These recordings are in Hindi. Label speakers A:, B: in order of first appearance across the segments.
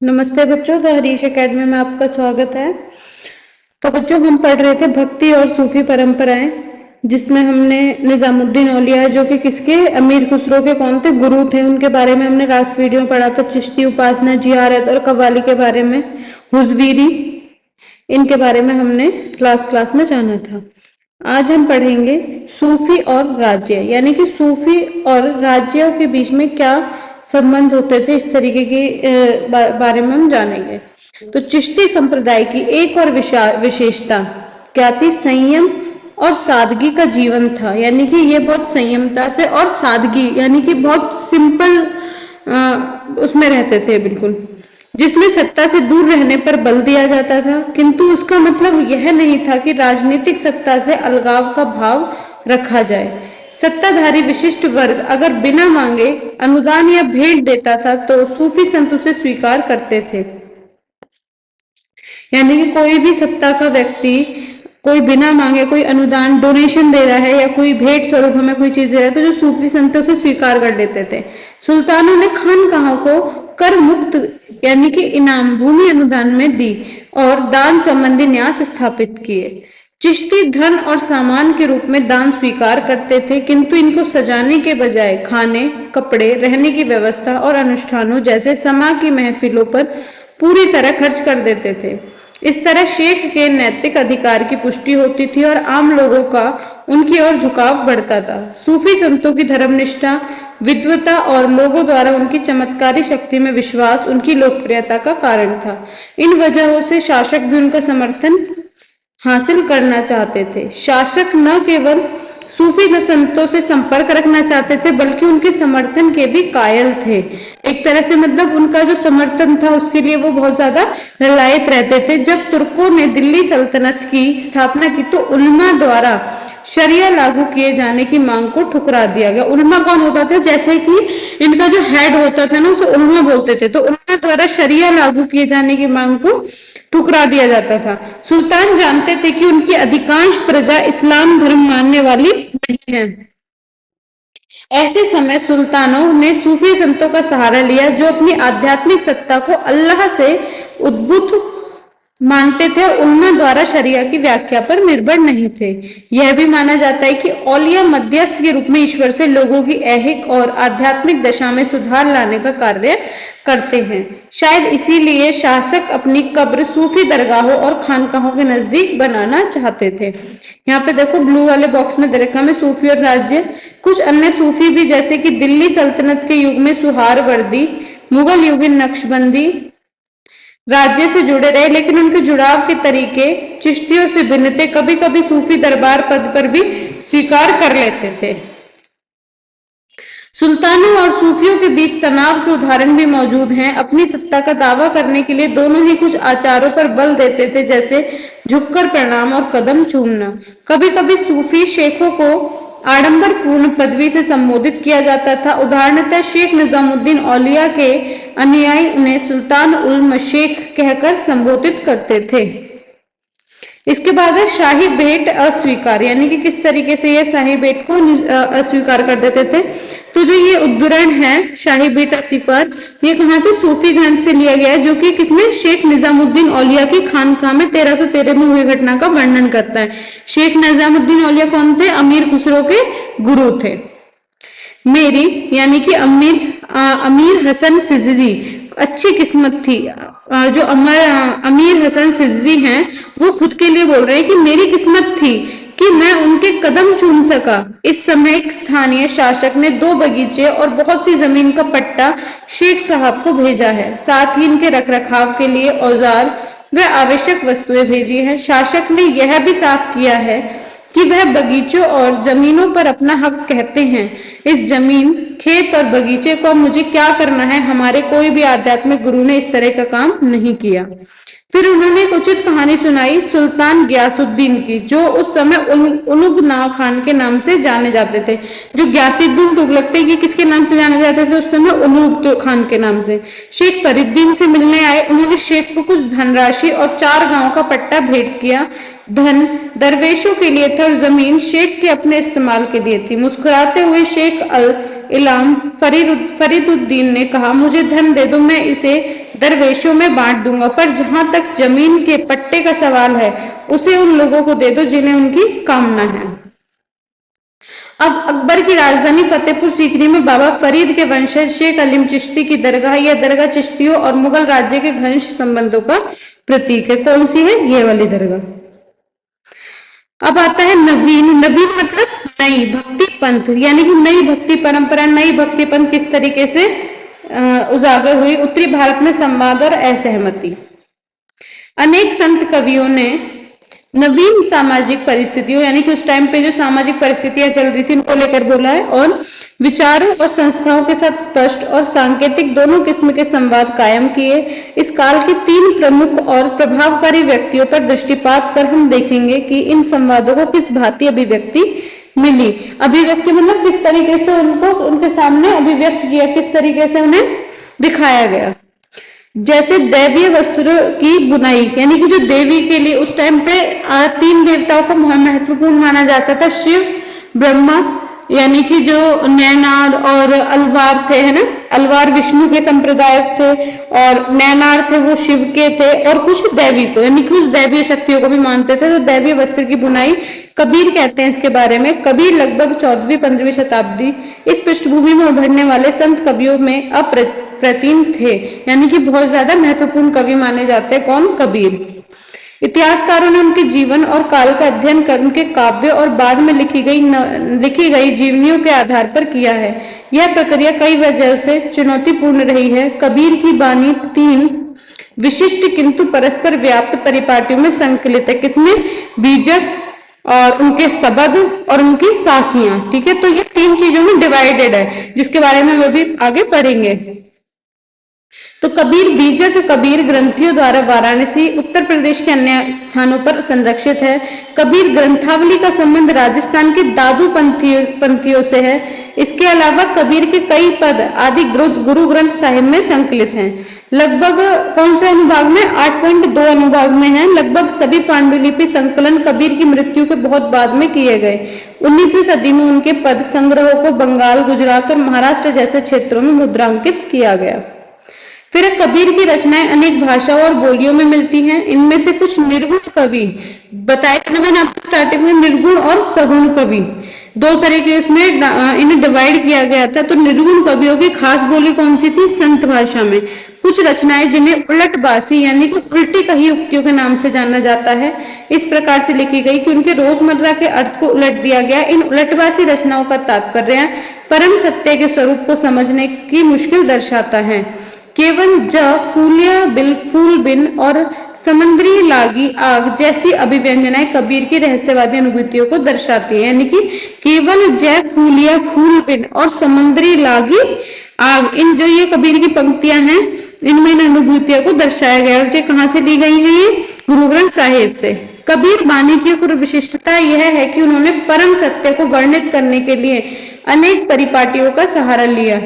A: नमस्ते बच्चों, द हरीश एकेडमी में आपका स्वागत है। तो बच्चों, हम पढ़ रहे थे भक्ति और सूफी परंपराएं, जिसमें हमने निजामुद्दीन औलिया जो कि किसके, अमीर खुसरो के कौन थे, गुरु थे, उनके बारे में हमने लास्ट वीडियो में पढ़ा था। चिश्ती उपासना, जियारत और कव्वाली के बारे में, हुजवीरी, इनके बारे में हमने लास्ट क्लास में जाना था। आज हम पढ़ेंगे सूफी और राज्य, यानी कि सूफी और राज्यों के बीच में क्या संबंध होते थे, इस तरीके के बारे में हम जानेंगे। तो चिश्ती संप्रदाय की एक और विशेषता क्या थी? संयम और सादगी का जीवन था। यानी कि ये बहुत संयमता से और सादगी, यानी कि बहुत सिंपल उसमें रहते थे बिल्कुल, जिसमें सत्ता से दूर रहने पर बल दिया जाता था। किंतु उसका मतलब यह नहीं था कि राजनीतिक सत्ता से अलगाव का भाव रखा जाए। सत्ताधारी विशिष्ट वर्ग अगर बिना मांगे अनुदान या भेंट देता था तो सूफी संत उसे स्वीकार करते थे। यानी कि कोई भी सत्ता का व्यक्ति कोई बिना मांगे कोई अनुदान, डोनेशन दे रहा है या कोई भेंट स्वरूप हमें कोई चीज दे रहा है तो जो सूफी संत उसे स्वीकार कर लेते थे। सुल्तानों ने खानकाहों को कर मुक्त, यानी कि इनाम, भूमि अनुदान में दी और दान संबंधी न्यास स्थापित किए। चिश्ती धन और सामान के रूप में दान स्वीकार करते थे, किंतु इनको सजाने के बजाय खाने, कपड़े, रहने की व्यवस्था और अनुष्ठानों जैसे समा की महफिलों पर पूरी तरह खर्च कर देते थे। इस तरह शेख के नैतिक अधिकार की पुष्टि होती थी और आम लोगों का उनकी ओर झुकाव बढ़ता था। सूफी संतों की धर्मनिष्ठा, विद्वता और लोगों द्वारा उनकी चमत्कारी शक्ति में विश्वास उनकी लोकप्रियता का कारण था। इन वजहों से शासक भी उनका समर्थन हासिल करना चाहते थे। शासक न केवल सूफी संतों से संपर्क रखना चाहते थे बल्कि उनके समर्थन के भी कायल थे। एक तरह से मतलब उनका जो समर्थन था उसके लिए वो बहुत ज्यादा ललायत रहते थे। जब तुर्कों ने दिल्ली सल्तनत की स्थापना की तो उल्मा द्वारा शरिया लागू किए जाने की मांग को ठुकरा दिया गया। उल्मा कौन होता था? जैसे कि इनका जो हेड होता था ना, उसे उल्मा बोलते थे। तो उल्मा द्वारा शरिया लागू किए जाने की मांग को ठुकरा दिया जाता था। सुल्तान जानते थे कि उनकी अधिकांश प्रजा इस्लाम धर्म मानने वाली नहीं है। ऐसे समय सुल्तानों ने सूफी संतों का सहारा लिया, जो अपनी आध्यात्मिक सत्ता को अल्लाह से उद्भूत मानते थे और उल्मा द्वारा शरिया की व्याख्या पर निर्भर नहीं थे। यह भी माना जाता है कि औलिया मध्यस्थ के रूप में ईश्वर से लोगों की ऐहिक और आध्यात्मिक दशा में सुधार लाने का कार्य करते हैं। शायद इसीलिए शासक अपनी कब्र सूफी दरगाहों और खानकाहों के नजदीक बनाना चाहते थे। यहाँ पे देखो ब्लू वाले बॉक्स में दे रखा है सूफी और राज्य। कुछ अन्य सूफी भी, जैसे कि दिल्ली सल्तनत के युग में सुहारवर्दी, मुगल युगीन नक्शबंदी, राज्य से जुड़े रहे, लेकिन उनके जुड़ाव के तरीके चिश्तियों से भिन्न थे। कभी कभी सूफी दरबार पद पर भी स्वीकार कर लेते थे। सुल्तानों और सूफियों के बीच तनाव के उदाहरण भी मौजूद हैं। अपनी सत्ता का दावा करने के लिए दोनों ही कुछ आचारों पर बल देते थे, जैसे झुककर प्रणाम और कदम चूमना। कभी कभी सूफी शेखों को आडंबर पूर्ण पदवी से संबोधित किया जाता था। उदाहरणतः शेख निजामुद्दीन औलिया के अनुयायी उन्हें सुल्तान उल मशेख कहकर संबोधित करते थे। इसके बाद है शाही भेंट अस्वीकार, यानी कि किस तरीके से ये शाही भेंट को अस्वीकार कर देते थे। तो जो ये उद्धरण है शाही भेंट अस्वीकार, ये कहाँ से? सूफी ग्रंथ से लिया गया है, जो कि किसमें? शेख निजामुद्दीन औलिया की खानकाह में 1313 में हुई घटना का वर्णन करता है। शेख निजामुद्दीन औलिया कौन थे? अमीर खुसरो के गुरु थे। मेरी, यानी कि अमीर हसन सिजजी अच्छी किस्मत थी। जो अमीर हसन सिजजी हैं वो खुद के लिए बोल रहे हैं कि मेरी किस्मत थी कि मैं उनके कदम चूम सका। इस समय एक स्थानीय शासक ने 2 बगीचे और बहुत सी जमीन का पट्टा शेख साहब को भेजा है। साथ ही इनके रखरखाव के लिए औजार व आवश्यक वस्तुएं भेजी हैं। शासक ने यह भी साफ किया है कि वह बगीचों और जमीनों पर अपना हक कहते हैं। इस जमीन, खेत और बगीचे को मुझे क्या करना है? हमारे कोई भी आध्यात्मिक गुरु ने इस तरह का काम नहीं किया। फिर उन्होंने एक उचित कहानी सुनाई सुल्तान गयासुद्दीन की, जो उस समय उलुग ना खान के नाम से जाने जाते थे। जो गयासुद्दीन तुगलक थे, ये किसके नाम से जाने जाते थे उस समय? उलुग खान के नाम से। शेख फरीदुद्दीन से मिलने आए। उन्होंने शेख को कुछ धनराशि और 4 गांव का पट्टा भेंट किया। धन दरवेशों के लिए था और जमीन शेख के अपने इस्तेमाल के लिए थी। मुस्कुराते हुए शेख अल इलाम फरीदुद्दीन ने कहा, मुझे धन दे दो, मैं इसे दरवेशों में बांट दूंगा, पर जहां तक जमीन के पट्टे का सवाल है उसे उन लोगों को दे दो जिन्हें उनकी कामना है। अब अकबर की राजधानी फतेहपुर सीकरी में बाबा फरीद के वंशज शेख अलीम चिश्ती की दरगाह, यह दरगाह चिश्तियों और मुगल राज्य के घनिष्ठ संबंधों का प्रतीक है। कौन सी है? ये वाली दरगाह। अब आता है नवीन। नवीन मतलब नई भक्ति पंथ, यानी कि नई भक्ति परंपरा, नई भक्ति पंथ किस तरीके से उजागर हुई? उत्तरी भारत में संवाद और असहमति। अनेक संत कवियों ने नवीन सामाजिक परिस्थितियों, यानी कि उस टाइम पे जो सामाजिक परिस्थितियां चल रही थी उनको लेकर बोला है, और विचारों और संस्थाओं के साथ स्पष्ट और सांकेतिक दोनों किस्म के संवाद कायम किए। इस काल के 3 प्रमुख और प्रभावकारी व्यक्तियों पर दृष्टिपात कर हम देखेंगे कि इन संवादों को किस भांति अभिव्यक्ति मिली। अभिव्यक्ति मतलब किस तरीके से उनको उनके सामने अभिव्यक्त किया, किस तरीके से उन्हें दिखाया गया। जैसे दैवीय वस्त्रों की बुनाई, यानी कि जो देवी के लिए उस टाइम पे 3 देवताओं को महत्वपूर्ण माना जाता था, शिव, ब्रह्मा, यानी कि जो नैनार और अलवार थे, है ना, अलवार विष्णु के संप्रदाय थे और नैनार थे वो शिव के थे, और कुछ दैवी को, यानी कि उस दैवीय शक्तियों को भी मानते थे। तो दैवीय वस्त्र की बुनाई कबीर कहते हैं इसके बारे में। कबीर लगभग 14वीं-15वीं शताब्दी इस पृष्ठभूमि में उभरने वाले संत कवियों में अप्रतिम थे, यानी कि बहुत ज्यादा महत्वपूर्ण कवि माने जाते हैं। कौन? कबीर। इतिहासकारों ने उनके जीवन और काल का अध्ययन कर उनके काव्य और बाद में लिखी गई जीवनियों के आधार पर किया है। यह प्रक्रिया कई वजह से चुनौतीपूर्ण रही है। कबीर की बानी 3 विशिष्ट किंतु परस्पर व्याप्त परिपाटियों में संकलित है। किसमें? बीजक और उनके शब्द और उनकी साखियां। ठीक है, तो ये 3 चीजों में डिवाइडेड है, जिसके बारे में हम अभी आगे पढ़ेंगे। तो कबीर बीजक कबीर ग्रंथियों द्वारा वाराणसी उत्तर प्रदेश के अन्य स्थानों पर संरक्षित है। कबीर ग्रंथावली का संबंध राजस्थान के दादू पंथियों से है। इसके अलावा कबीर के कई पद आदि गुरु ग्रंथ साहिब में संकलित हैं। लगभग कौन से अनुभाग में? 8.2 अनुभाग में है। लगभग सभी पांडुलिपि संकलन कबीर की मृत्यु के बहुत बाद में किए गए। 19वीं सदी में उनके पद संग्रहों को बंगाल, गुजरात और महाराष्ट्र जैसे क्षेत्रों में मुद्रांकित किया गया। फिर कबीर की रचनाएं अनेक भाषाओं और बोलियों में मिलती हैं। इनमें से कुछ निर्गुण कवि बताए थे मैंने आपको स्टार्टिंग में, निर्गुण और सगुण कवि 2 तरह के इसमें इन्हें डिवाइड किया गया था। तो निर्गुण कवियों की खास बोली कौन सी थी? संत भाषा में। कुछ रचनाएं जिन्हें उलटबासी यानी कि उल्टी कही उक्तियों के नाम से जाना जाता है, इस प्रकार से लिखी गई कि उनके रोजमर्रा के अर्थ को उलट दिया गया। इन उलटबासी रचनाओं का तात्पर्य परम सत्य के स्वरूप को समझने की मुश्किल दर्शाता है। केवल ज फूलिया बिल फूल बिन और समंदरी लागी आग जैसी अभिव्यंजनाएं कबीर की रहस्यवादी अनुभूतियों को दर्शाती है। यानी कि केवल जय फूलिया फूल बिन और समंदरी लागी आग, इन जो ये कबीर की पंक्तियां हैं इनमें इन अनुभूतियों को दर्शाया गया। और ये कहाँ से ली गई है? ये गुरु ग्रंथ साहिब से। कबीर बानी की एक विशिष्टता यह है कि उन्होंने परम सत्य को वर्णित करने के लिए अनेक परिपाटियों का सहारा लिया।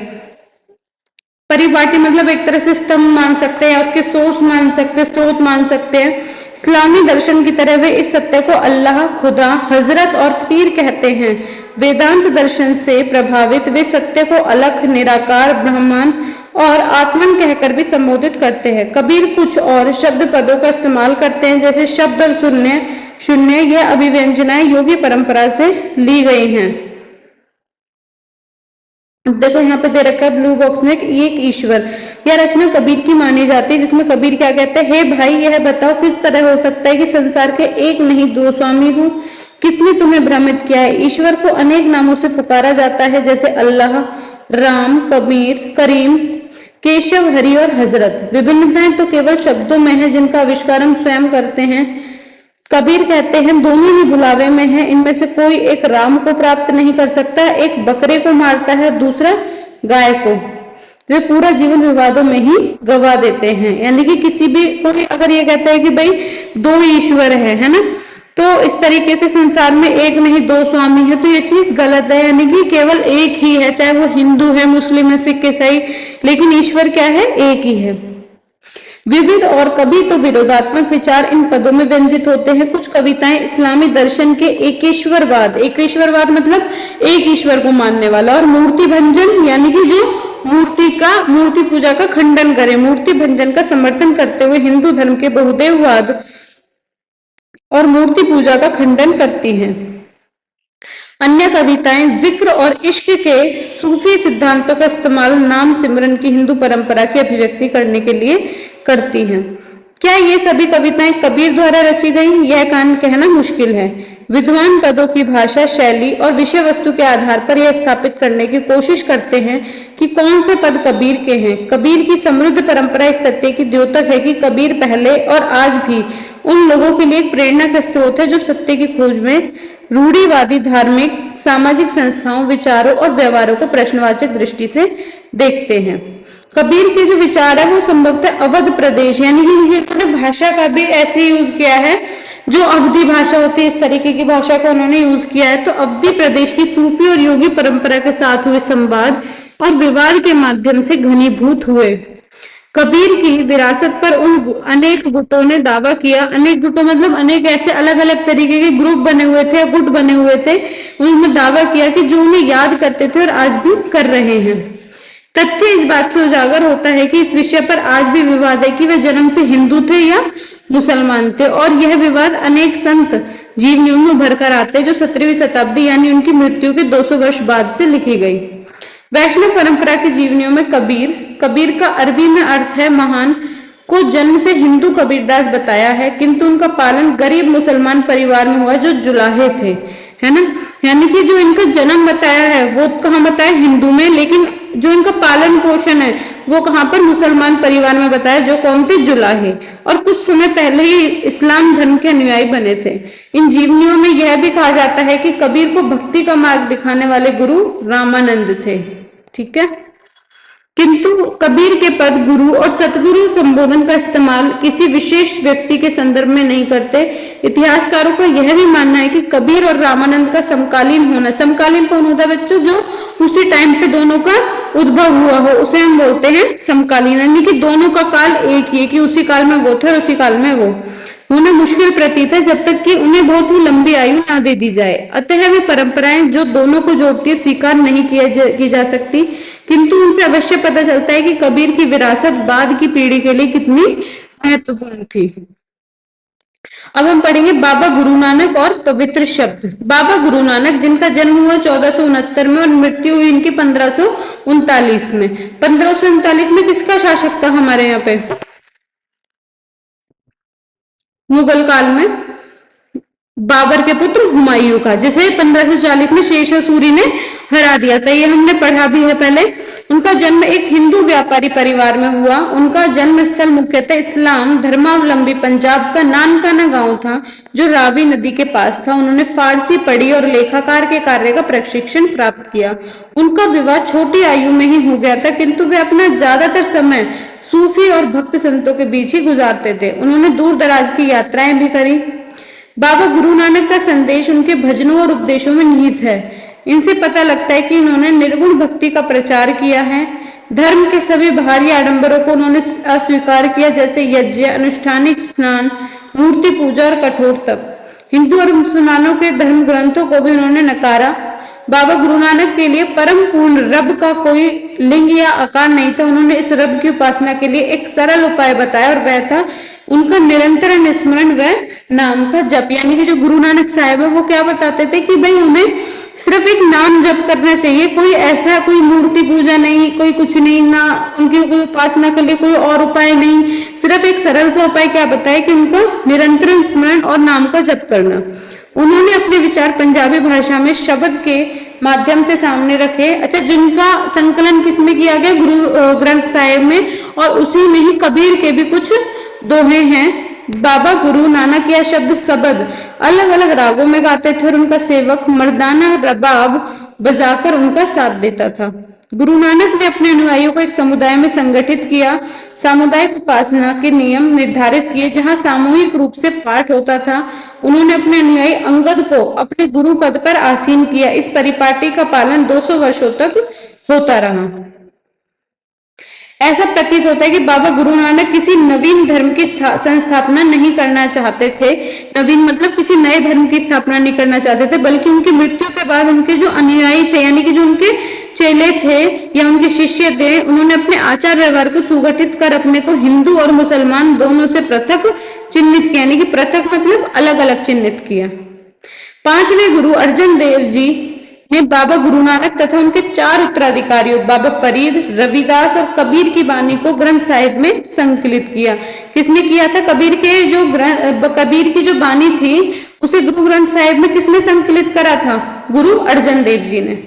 A: परिपाटी मतलब एक तरह से स्तंभ मान सकते हैं या उसके सोर्स मान सकते हैं, स्रोत मान सकते हैं। इस्लामी दर्शन की तरह वे इस सत्य को अल्लाह, खुदा, हजरत और पीर कहते हैं। वेदांत दर्शन से प्रभावित वे सत्य को अलख, निराकार, ब्रह्मन और आत्मन कहकर भी संबोधित करते हैं। कबीर कुछ और शब्द पदों का इस्तेमाल करते हैं, जैसे शब्द और शून्य। यह अभिव्यंजनाएं योगी परंपरा से ली गई हैं। देखो यहाँ पे दे रखा है ब्लू बॉक्स में एक ईश्वर। यह रचना कबीर की मानी जाती है, जिसमें कबीर क्या कहते हैं? हे भाई, यह बताओ किस तरह हो सकता है कि संसार के एक नहीं 2 स्वामी हो? किसने तुम्हें भ्रमित किया है? ईश्वर को अनेक नामों से पुकारा जाता है, जैसे अल्लाह, राम, कबीर, करीम, केशव, हरि और हजरत। विभिन्नताएं तो केवल शब्दों में है जिनका आविष्कार हम स्वयं करते हैं। कबीर कहते हैं दोनों ही बुलावे में है, इनमें से कोई एक राम को प्राप्त नहीं कर सकता। एक बकरे को मारता है, दूसरा गाय को। वे पूरा जीवन विवादों में ही गवा देते हैं। यानी कि किसी भी कोई अगर ये कहता है कि भाई 2 ईश्वर है ना, तो इस तरीके से संसार में एक नहीं 2 स्वामी है, तो ये चीज गलत है। यानी कि केवल एक ही है, चाहे वो हिंदू है, मुस्लिम है, सिख, ईसाई, लेकिन ईश्वर क्या है? एक ही है। विविध और कभी तो विरोधात्मक विचार इन पदों में व्यंजित होते हैं। कुछ कविताएं इस्लामी दर्शन के एकेश्वरवाद मतलब एक ईश्वर को मानने वाला, और मूर्ति भंजन यानी कि जो मूर्ति पूजा का खंडन करें, मूर्ति भंजन का समर्थन करते हुए हिंदू धर्म के बहुदेववाद और मूर्ति पूजा का खंडन करती हैं। अन्य कविताएं जिक्र और इश्क के सूफी सिद्धांतों का इस्तेमाल नाम सिमरन की हिंदू परंपरा की अभिव्यक्ति करने के लिए करती हैं। क्या ये सभी कविताएं कबीर द्वारा रची गई? यह कहना मुश्किल है। विद्वान पदों की भाषा, शैली और विषय वस्तु के आधार पर यह स्थापित करने की कोशिश करते हैं कि कौन से पद कबीर के हैं। कबीर की समृद्ध परंपरा इस तथ्य की द्योतक है कि कबीर पहले और आज भी उन लोगों के लिए एक प्रेरणा का स्रोत है जो सत्य की खोज में रूढ़िवादी धार्मिक सामाजिक संस्थाओं, विचारों और व्यवहारों को प्रश्नवाचक दृष्टि से देखते हैं। कबीर के जो विचार है वो संभवतः अवध प्रदेश यानी कि उन्होंने भाषा का भी ऐसे यूज किया है, जो अवधी भाषा होती है इस तरीके की भाषा का उन्होंने यूज किया है। तो अवधी प्रदेश की सूफी और योगी परंपरा के साथ हुए संवाद और विवाद के माध्यम से घनीभूत हुए। कबीर की विरासत पर उन अनेक गुटों ने दावा किया, अनेक गुटों मतलब अनेक ऐसे अलग अलग तरीके के ग्रुप बने हुए थे, गुट बने हुए थे, उन्होंने दावा किया कि जो उन्हें याद करते थे और आज भी कर रहे हैं। तथ्य इस बात से उजागर होता है कि इस विषय पर आज भी विवाद है कि वे जन्म से हिंदू थे या मुसलमान थे, और यह विवाद अनेक संत जीवनियों में उभर कर आते जो 17वीं शताब्दी यानी उनकी मृत्यु के 200 वर्ष बाद से लिखी गई। वैष्णव परंपरा की जीवनियों में कबीर का अरबी में अर्थ है महान, को जन्म से हिंदू कबीरदास बताया है, किंतु उनका पालन गरीब मुसलमान परिवार में हुआ जो जुलाहे थे, है ना। यानी कि जो इनका जन्म बताया है वो कहाँ बताया? हिंदू में, लेकिन जो इनका पालन पोषण है वो कहाँ पर? मुसलमान परिवार में बताया, जो कौन थे? जुलाहे, और कुछ समय पहले ही इस्लाम धर्म के अनुयायी बने थे। इन जीवनियों में यह भी कहा जाता है कि कबीर को भक्ति का मार्ग दिखाने वाले गुरु रामानंद थे। ठीक है, किंतु कबीर के पद गुरु और सतगुरु संबोधन का इस्तेमाल किसी विशेष व्यक्ति के संदर्भ में नहीं करते। इतिहासकारों का यह भी मानना है कि कबीर और रामानंद का समकालीन होना, समकालीन कौन होता है बच्चों? जो उसी टाइम पे दोनों का उद्भव हुआ हो उसे हम बोलते हैं समकालीन, यानी कि दोनों का काल एक ही है, कि उसी काल में वो थे और उसी काल में वो होना मुश्किल प्रतीत है जब तक कि उन्हें बहुत ही लंबी आयु ना दे दी जाए। अतः वे परंपराएं जो दोनों को जोड़ती है स्वीकार नहीं की जा सकती, किंतु उनसे अवश्य पता चलता है कि कबीर की विरासत बाद की पीढ़ी के लिए कितनी महत्वपूर्ण थी। अब हम पढ़ेंगे बाबा गुरु नानक और पवित्र शब्द। बाबा गुरु नानक जिनका जन्म हुआ 1469 में और मृत्यु हुई इनकी 1539 में। 1539 में किसका शासक था हमारे यहाँ पे? मुगल काल में बाबर के पुत्र हुमायूं का, जिसे 1540 में शेरशाह सूरी ने हरा दिया था। ये हमने पढ़ा भी है पहले। उनका जन्म एक हिंदू व्यापारी परिवार में हुआ। उनका जन्म स्थल मुख्यतः इस्लाम धर्मावलंबी पंजाब का नानकाना गांव था, जो रावी नदी के पास था। उन्होंने फारसी पढ़ी और लेखाकार के कार्य का प्रशिक्षण प्राप्त किया। उनका विवाह छोटी आयु में ही हो गया था, किंतु वे अपना ज्यादातर समय सूफी और भक्त संतों के बीच ही गुजारते थे। उन्होंने दूर दराज की यात्राएं भी करी। बाबा गुरु नानक का संदेश उनके भजनों और उपदेशों में निहित है। इनसे पता लगता है कि इन्होंने निर्गुण भक्ति का प्रचार किया है। धर्म के सभी बाहरी आडंबरों को उन्होंने अस्वीकार किया, जैसे यज्ञ, अनुष्ठानिक स्नान, मूर्ति पूजा और कठोर तप। हिंदू और मुसलमानों के धर्म ग्रंथों को भी उन्होंने नकारा। बाबा गुरु नानक के लिए परम पूर्ण रब का कोई लिंग या आकार नहीं था। उन्होंने इस रब की उपासना के लिए एक सरल उपाय बताया और वह था उनका निरंतर निस्मरण व नाम का जप। यानी कि जो गुरु नानक साहब है वो क्या बताते थे कि भाई हमें सिर्फ एक नाम जप करना चाहिए, कोई ऐसा कोई मूर्ति पूजा नहीं, कोई कुछ नहीं, ना उनकी कोई उपासना के लिए कोई और उपाय नहीं, सिर्फ एक सरल सा उपाय क्या बताया कि उनका निरंतर स्मरण और नाम का जप करना। उन्होंने अपने विचार पंजाबी भाषा में शब्द के माध्यम से सामने रखे। अच्छा, जिनका संकलन किसमें किया गया? गुरु ग्रंथ साहिब में, और उसी में ही कबीर के भी कुछ दोहे हैं। बाबा गुरु नानक यह शब्द शब्द अलग अलग रागों में गाते थे और उनका सेवक मर्दाना रबाब बजाकर उनका साथ देता था। गुरु नानक ने अपने अनुयायियों को एक समुदाय में संगठित किया। सामुदायिक उपासना के नियम निर्धारित किए, जहां सामूहिक रूप से पाठ होता था। उन्होंने अपने अनुयायी अंगद को अपने गुरु पद पर आसीन किया। इस परिपाटी का पालन 200 वर्षों तक होता रहा। ऐसा प्रतीत होता है कि बाबा गुरु नानक किसी नवीन धर्म की संस्थापना नहीं करना चाहते थे। नवीन मतलब किसी नए धर्म की स्थापना नहीं करना चाहते थे, बल्कि उनकी मृत्यु के बाद उनके जो अनुयायी थे, यानी कि जो उनके चेले थे या उनके शिष्य थे, उन्होंने अपने आचार व्यवहार को सुगठित कर अपने को हिंदू और मुसलमान दोनों से पृथक चिन्हित किया, यानी कि पृथक मतलब अलग अलग चिन्हित किया। पांचवें गुरु अर्जन देव जी ने बाबा गुरु नानक तथा उनके 4 उत्तराधिकारियों बाबा फरीद, रविदास और कबीर की वाणी को ग्रंथ साहिब में संकलित किया। किसने किया था? कबीर की जो वाणी थी उसे गुरु ग्रंथ साहिब में किसने संकलित करा था? गुरु अर्जन देव जी ने।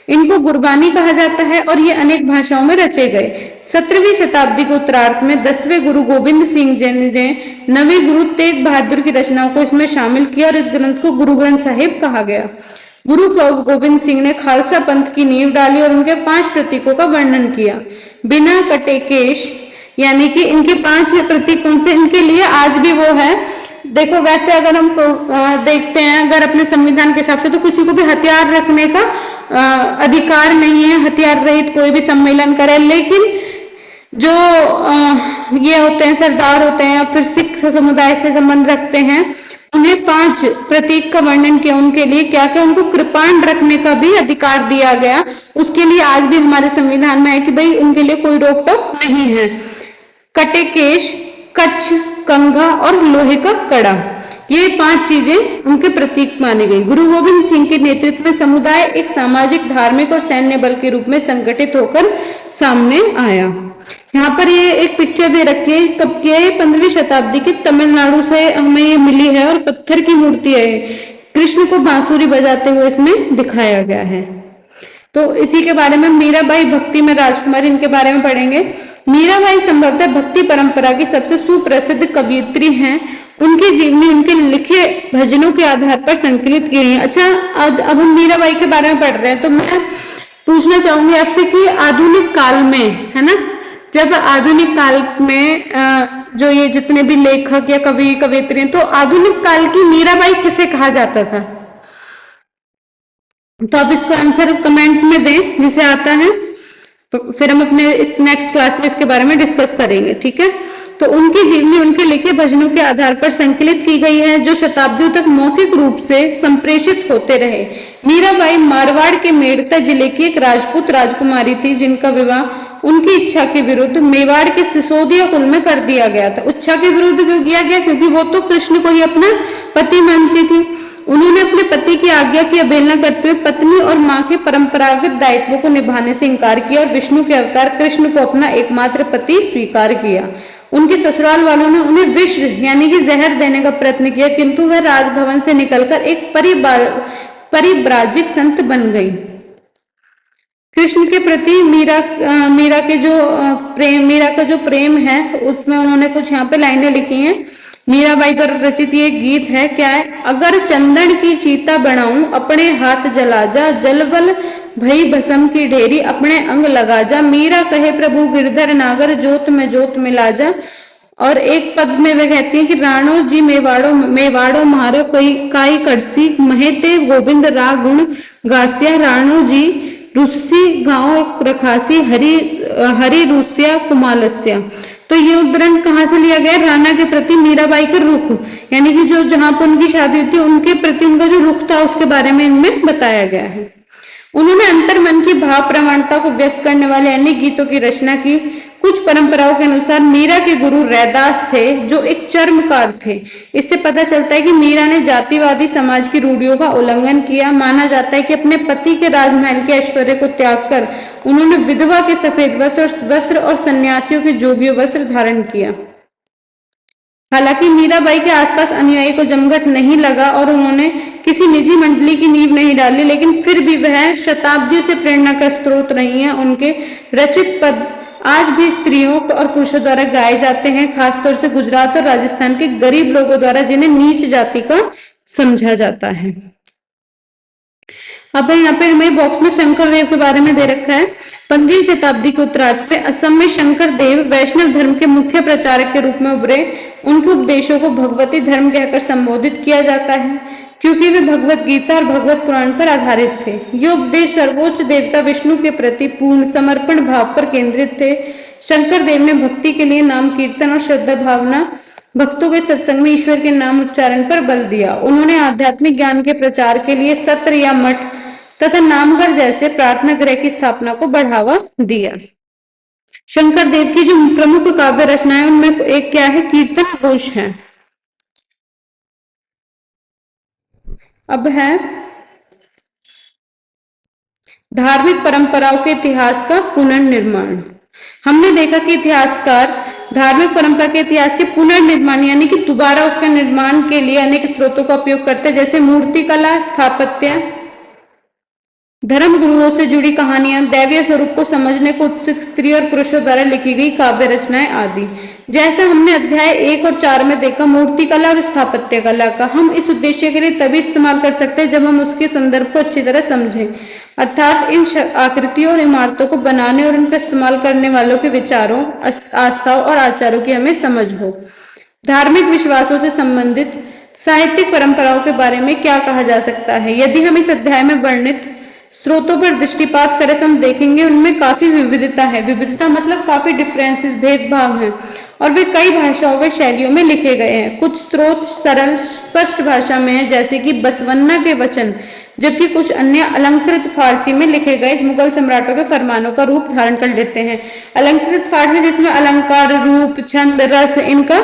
A: इनको गुरबानी कहा जाता है और ये अनेक भाषाओं में रचे गए। 17वीं शताब्दी के उत्तरार्ध में 10वें गुरु गोविंद सिंह जी ने 9वें गुरु तेग बहादुर की रचनाओं को इसमें शामिल किया और इस ग्रंथ को गुरु ग्रंथ साहिब कहा गया। गुरु गोविंद सिंह ने खालसा पंथ की नींव डाली और उनके 5 प्रतीकों का वर्णन किया। बिना कटे केश, यानी कि इनके 5 प्रतीक कौन से? इनके लिए आज भी वो है, देखो वैसे अगर हम देखते हैं अगर अपने संविधान के हिसाब से तो किसी को भी हथियार रखने का अधिकार नहीं है, हथियार रहित कोई भी सम्मेलन करे, लेकिन जो ये होते हैं सरदार होते हैं या फिर सिख समुदाय से संबंध रखते हैं, उन्हें 5 प्रतीक का वर्णन किया। उनके लिए क्या क्या? उनको कृपाण रखने का भी अधिकार दिया गया। उसके लिए आज भी हमारे संविधान में है कि भाई उनके लिए कोई रोक टोक नहीं है। कटे केश, कच्छ, कंघा और लोहे का कड़ा, ये 5 चीजें उनके प्रतीक मानी गई। गुरु गोविंद सिंह के नेतृत्व में समुदाय एक सामाजिक, धार्मिक और सैन्य बल के रूप में संगठित होकर सामने आया। यहाँ पर ये एक पिक्चर दे रखी है, कब की है? 15वीं शताब्दी के तमिलनाडु से हमें ये मिली है और पत्थर की मूर्ति है। कृष्ण को बांसुरी बजाते हुए इसमें दिखाया गया है। तो इसी के बारे में मीराबाई भक्ति में राजकुमारी, इनके बारे में पढ़ेंगे। मीराबाई संभवतः भक्ति परंपरा की सबसे सुप्रसिद्ध कवयित्री हैं। उनकी जीवनी उनके लिखे भजनों के आधार पर संकलित की गई है। अच्छा, आज अब हम मीराबाई के बारे में पढ़ रहे हैं तो मैं पूछना चाहूंगी आपसे कि आधुनिक काल में, है ना, जब आधुनिक काल में जो ये जितने भी लेखक या कवि कवयित्री हैं, तो आधुनिक काल की मीराबाई किसे कहा जाता था? तो आप इसका आंसर कमेंट में दें जिसे आता है, तो फिर हम अपने इस नेक्स्ट क्लास में इसके बारे में डिस्कस करेंगे, ठीक है। तो उनकी जीवनी उनके लिखे भजनों के आधार पर संकलित की गई है, जो शताब्दियों तक मौखिक रूप से संप्रेषित होते रहे। मीराबाई मारवाड़ के मेड़ता जिले की एक राजपूत राजकुमारी थी, जिनका विवाह उनकी इच्छा के विरुद्ध मेवाड़ के सिसोदिया कुल में कर दिया गया था। इच्छा के विरुद्ध क्यों किया गया? क्योंकि वो तो कृष्ण को ही अपना पति मानती थी। उन्होंने अपने पति की आज्ञा की अवहेलना करते हुए पत्नी और मां के परंपरागत दायित्वों को निभाने से इनकार किया और विष्णु के अवतार कृष्ण को अपना एकमात्र पति स्वीकार किया। उनके ससुराल वालों ने उन्हें विष यानी कि जहर देने का प्रयत्न किया, किंतु वह राजभवन से निकलकर एक परिव्राजिक संत बन गई। कृष्ण के प्रति मीरा का जो प्रेम है उसमें उन्होंने कुछ यहाँ पे लाइनें लिखी हैं। मीराबाई द्वारा रचित ये गीत है, क्या है? अगर चंदन की चीता बनाऊं अपने हाथ जला जा, जलवल भई भस्म की ढेरी अपने अंग लगा जा, मीरा कहे प्रभु गिरधर नागर जोत में जोत मिला जा। और एक पद में वे कहती है कि राणो जी मेवाड़ो मारो कोई काई कड़सी महेते गोविंद रा गुण गासिया, राणो जी रुस्सी गांव रखासी हरि रुस्या कुमालस्या। तो ये उद्धरण कहाँ से लिया गया? राणा के प्रति मीराबाई का रुख, यानी कि जो जहां पर उनकी शादी हुई थी उनके प्रति उनका जो रुख था उसके बारे में इनमें बताया गया है। उन्होंने अंतर्मन की भाव प्रवणता को व्यक्त करने वाले अन्य गीतों की रचना की। कुछ परंपराओं के अनुसार मीरा के गुरु रैदास थे, जो एक चर्मकार थे। इससे पता चलता है कि मीरा ने जातिवादी समाज की रूढ़ियों का उल्लंघन किया। माना जाता है कि अपने पति के राजमहल के ऐश्वर्य को त्याग कर उन्होंने विधवा के सफेद वस्त्र और सन्यासियों के जोगियों वस्त्र धारण किया। हालांकि मीराबाई के आसपास अनुयायी को जमघट नहीं लगा और उन्होंने किसी निजी मंडली की नींव नहीं डाली, लेकिन फिर भी वह शताब्दियों से प्रेरणा का स्रोत रही हैं। उनके रचित पद आज भी स्त्रियों और पुरुषों द्वारा गाए जाते हैं, खासतौर से गुजरात और राजस्थान के गरीब लोगों द्वारा, जिन्हें नीच जाति का समझा जाता है। अब यहाँ पे हमें बॉक्स में शंकर देव के बारे में दे रखा है। 15वीं शताब्दी के उत्तरार्ध में असम में शंकर देव वैष्णव धर्म के मुख्य प्रचारक के रूप में उभरे। उनके उपदेशों को भगवती धर्म कहकर संबोधित किया जाता है, क्योंकि वे भगवत गीता और भगवत पुराण पर आधारित थे। ये उपदेश सर्वोच्च देवता विष्णु के प्रति पूर्ण समर्पण भाव पर केंद्रित थे। शंकर देव ने भक्ति के लिए नाम कीर्तन और श्रद्धा भावना, भक्तों के सत्संग में ईश्वर के नाम उच्चारण पर बल दिया। उन्होंने आध्यात्मिक ज्ञान के प्रचार के लिए सत्र या मठ तथा नामगढ़ जैसे प्रार्थना गृह की स्थापना को बढ़ावा दिया। शंकर देव की जो प्रमुख काव्य रचनाएं उनमें एक क्या है, कीर्तन घोष है। अब है धार्मिक परंपराओं के इतिहास का पुनर्निर्माण। हमने देखा कि इतिहासकार धार्मिक परंपरा के इतिहास के पुनर्निर्माण यानी कि दोबारा उसका निर्माण के लिए अनेक स्रोतों का उपयोग करते हैं, जैसे मूर्तिकला, स्थापत्य, धर्म गुरुओं से जुड़ी कहानियां, दैवीय स्वरूप को समझने को उत्सुक स्त्री और पुरुषों द्वारा लिखी गई काव्य रचनाएं आदि। जैसा हमने अध्याय 1 और 4 में देखा, मूर्तिकला और स्थापत्य कला का हम इस उद्देश्य के लिए तभी इस्तेमाल कर सकते हैं जब हम उसके संदर्भ को अच्छी तरह समझें, अर्थात इन आकृतियों और इमारतों को बनाने और उनका इस्तेमाल करने वालों के विचारों, आस्थाओं और आचारों की हमें समझ हो। धार्मिक विश्वासों से संबंधित साहित्यिक परंपराओं के बारे में क्या कहा जा सकता है। यदि हम इस अध्याय में वर्णित स्रोतों पर दृष्टिपात करें तो हम देखेंगे उनमें काफी विविधता है। विविधता मतलब काफी डिफरेंसेस, भेदभाव हैं, और वे कई भाषाओं व शैलियों में लिखे गए हैं। कुछ स्रोत सरल स्पष्ट भाषा में है, जैसे कि बसवन्ना के वचन, जबकि कुछ अन्य अलंकृत फारसी में लिखे गए मुगल सम्राटों के फरमानों का रूप धारण कर लेते हैं। अलंकृत फारसी जिसमें अलंकार, रूप, छंद, रस इनका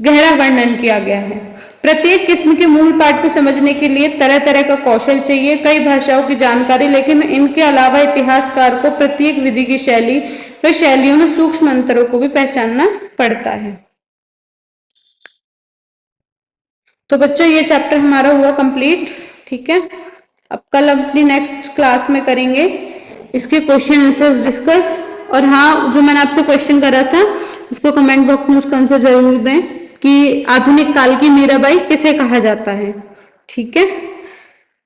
A: गहरा वर्णन किया गया है। प्रत्येक किस्म के मूल पाठ को समझने के लिए तरह तरह का कौशल चाहिए, कई भाषाओं की जानकारी, लेकिन इनके अलावा इतिहासकार को प्रत्येक विधि की शैली व शैलियों में सूक्ष्म अंतरों को भी पहचानना पड़ता है। तो बच्चों ये चैप्टर हमारा हुआ कंप्लीट, ठीक है। अब कल अपनी नेक्स्ट क्लास में करेंगे इसके क्वेश्चन आंसर डिस्कस। और हाँ, जो मैंने आपसे क्वेश्चन करा था उसको कमेंट बॉक्स में उसका आंसर जरूर दें कि आधुनिक काल की मीराबाई किसे कहा जाता है, ठीक है।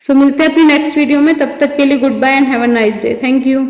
A: सो मिलते हैं अपनी नेक्स्ट वीडियो में, तब तक के लिए good bye and have a nice day. Thank you.